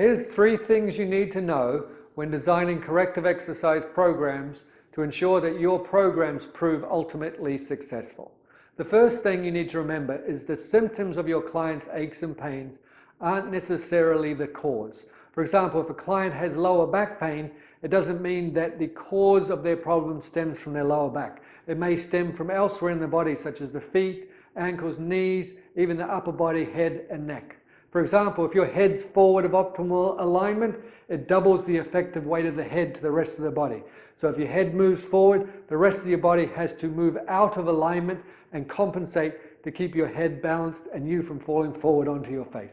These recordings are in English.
Here's 3 things you need to know when designing corrective exercise programs to ensure that your programs prove ultimately successful. The first thing you need to remember is the symptoms of your client's aches and pains aren't necessarily the cause. For example, if a client has lower back pain, it doesn't mean that the cause of their problem stems from their lower back. It may stem from elsewhere in the body, such as the feet, ankles, knees, even the upper body, head and neck. For example, if your head's forward of optimal alignment, it doubles the effective weight of the head to the rest of the body. So if your head moves forward, the rest of your body has to move out of alignment and compensate to keep your head balanced and you from falling forward onto your face.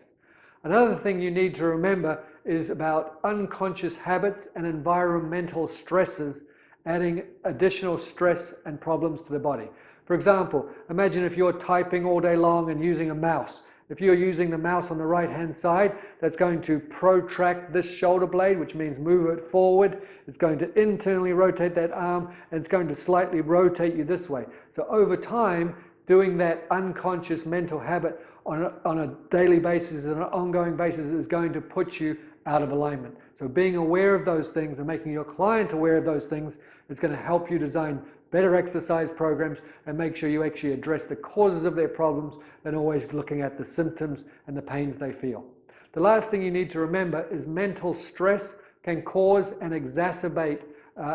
Another thing you need to remember is about unconscious habits and environmental stresses adding additional stress and problems to the body. For example, imagine if you're typing all day long and using a mouse. If you're using the mouse on the right hand side, that's going to protract this shoulder blade, which means move it forward. It's going to internally rotate that arm, and it's going to slightly rotate you this way. So over time, doing that unconscious mental habit on a daily basis and an ongoing basis is going to put you out of alignment. So being aware of those things and making your client aware of those things is going to help you design better exercise programs and make sure you actually address the causes of their problems than always looking at the symptoms and the pains they feel. The last thing you need to remember is mental stress can cause and exacerbate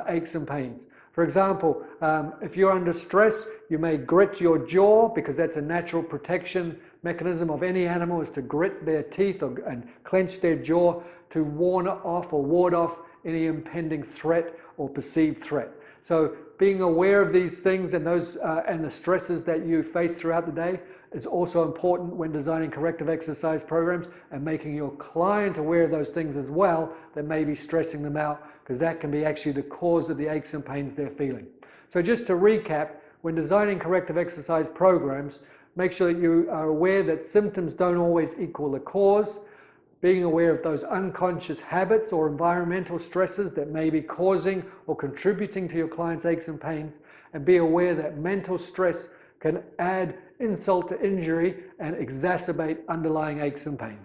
aches and pains. For example, if you're under stress, you may grit your jaw because that's a natural protection mechanism of any animal, is to grit their teeth and clench their jaw to ward off any impending threat or perceived threat. So being aware of these things and the stresses that you face throughout the day is also important when designing corrective exercise programs, and making your client aware of those things as well that may be stressing them out, because that can be actually the cause of the aches and pains they're feeling. So just to recap, when designing corrective exercise programs, make sure that you are aware that symptoms don't always equal the cause, being aware of those unconscious habits or environmental stresses that may be causing or contributing to your client's aches and pains, and be aware that mental stress can add insult to injury and exacerbate underlying aches and pains.